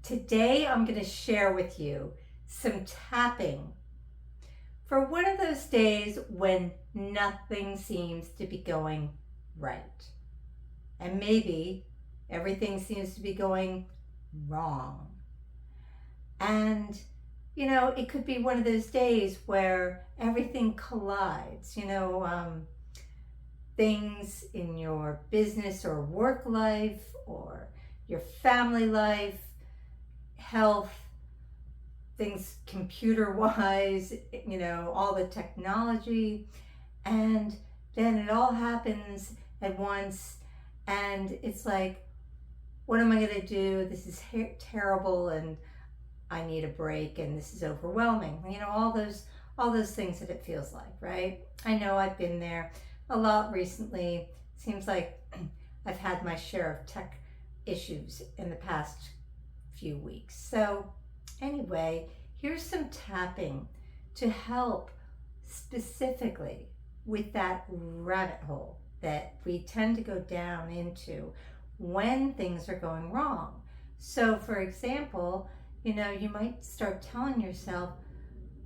Today I'm going to share with you some tapping for one of those days when nothing seems to be going right. And maybe everything seems to be going wrong. And, it could be one of those days where everything collides, things in your business or work life or your family life, health, things computer wise, all the technology, and then it all happens at once, and it's like, what am I going to do? This is terrible, and I need a break, and this is overwhelming. All those things that it feels like, right? I know I've been there a lot recently. Seems like I've had my share of tech issues in the past few weeks. So anyway, here's some tapping to help specifically with that rabbit hole that we tend to go down into when things are going wrong. So for example, you might start telling yourself,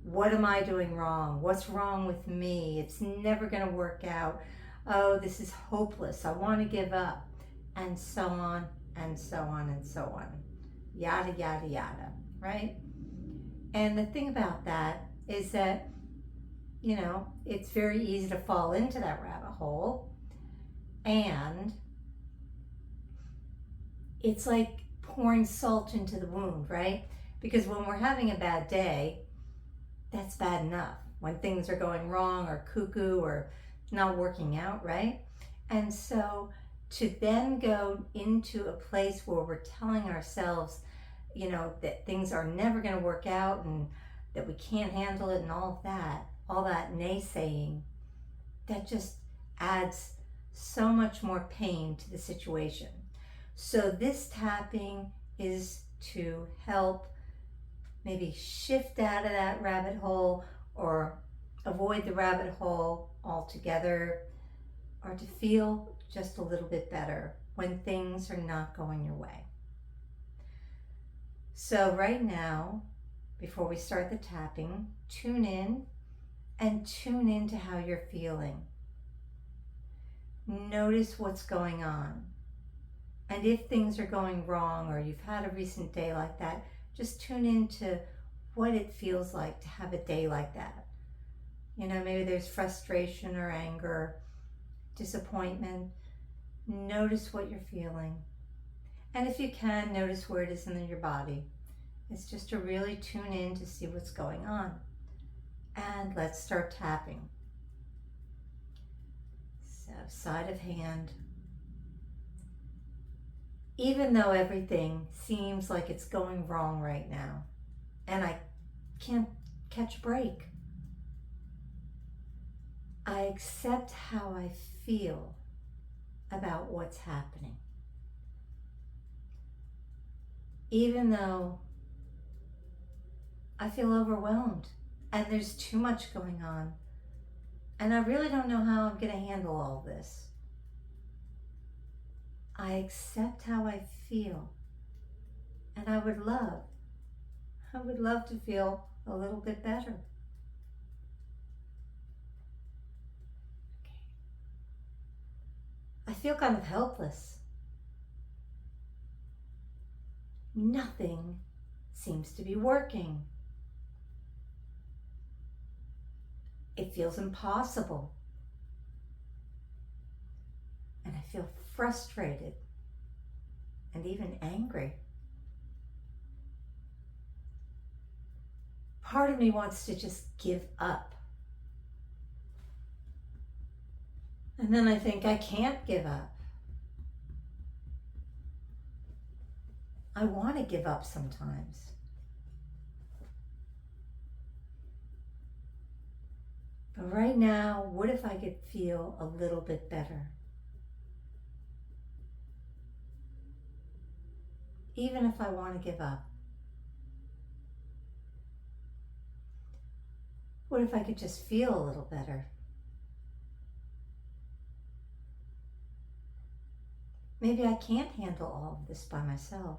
what am I doing wrong? What's wrong with me? It's never going to work out. Oh, this is hopeless. I want to give up. And so on and so on and so on. Yada, yada, yada, right? And the thing about that is that, it's very easy to fall into that rabbit hole. And it's like pouring salt into the wound, right? Because when we're having a bad day, that's bad enough. When things are going wrong or cuckoo or not working out, right? And so to then go into a place where we're telling ourselves, that things are never going to work out and that we can't handle it and all that naysaying, that just adds so much more pain to the situation. So this tapping is to help maybe shift out of that rabbit hole or avoid the rabbit hole altogether, or to feel just a little bit better when things are not going your way. So right now, before we start the tapping, tune in and tune into how you're feeling. Notice what's going on. And if things are going wrong or you've had a recent day like that, just tune into what it feels like to have a day like that. Maybe there's frustration or anger, disappointment. Notice what you're feeling. And if you can, notice where it is in your body. It's just to really tune in to see what's going on. And let's start tapping. So, side of hand. Even though everything seems like it's going wrong right now, and I can't catch a break, I accept how I feel about what's happening. Even though I feel overwhelmed and there's too much going on, and I really don't know how I'm going to handle all this, I accept how I feel, and I would love to feel a little bit better. Okay. I feel kind of helpless. Nothing seems to be working. It feels impossible. And I feel frustrated and even angry. Part of me wants to just give up. And then I think I can't give up. I want to give up sometimes. But right now, what if I could feel a little bit better? Even if I want to give up. What if I could just feel a little better? Maybe I can't handle all of this by myself.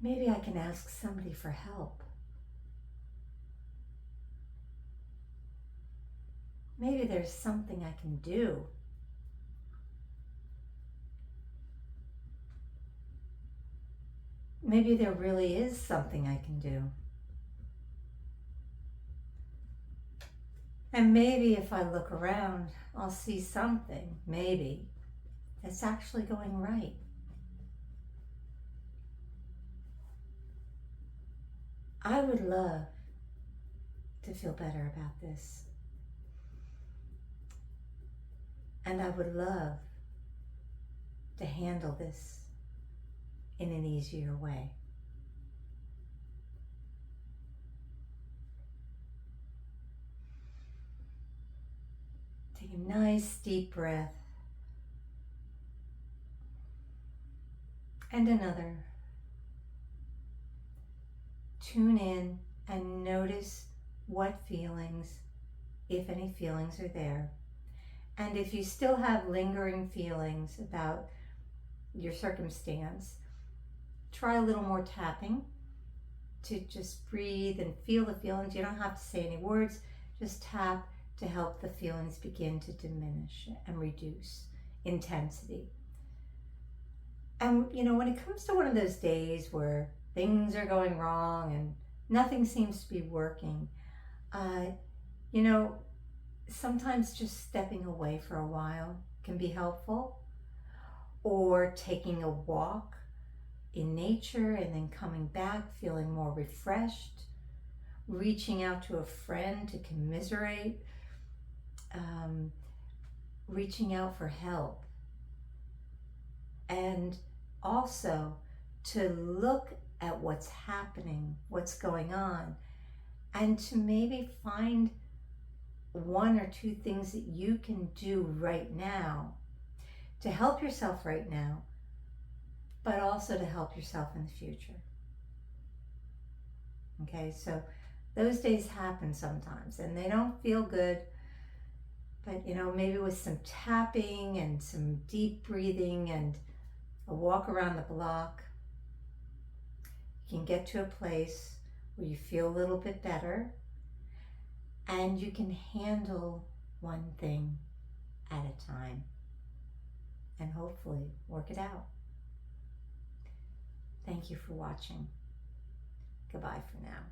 maybe I can ask somebody for help. Maybe there's something I can do. Maybe there really is something I can do. And maybe if I look around, I'll see something, maybe, that's actually going right. I would love to feel better about this. And I would love to handle this in an easier way. Take a nice deep breath. And another. Tune in and notice what feelings, if any feelings, are there. And if you still have lingering feelings about your circumstance, try a little more tapping to just breathe and feel the feelings. You don't have to say any words, just tap to help the feelings begin to diminish and reduce intensity. And when it comes to one of those days where things are going wrong and nothing seems to be working, sometimes just stepping away for a while can be helpful, or taking a walk in nature and then coming back feeling more refreshed, reaching out to a friend to commiserate, reaching out for help, and also to look at what's happening, what's going on, and to maybe find one or two things that you can do right now to help yourself right now, but also to help yourself in the future. Okay, so those days happen sometimes and they don't feel good, but maybe with some tapping and some deep breathing and a walk around the block, you can get to a place where you feel a little bit better and you can handle one thing at a time and hopefully work it out. Thank you for watching. Goodbye for now.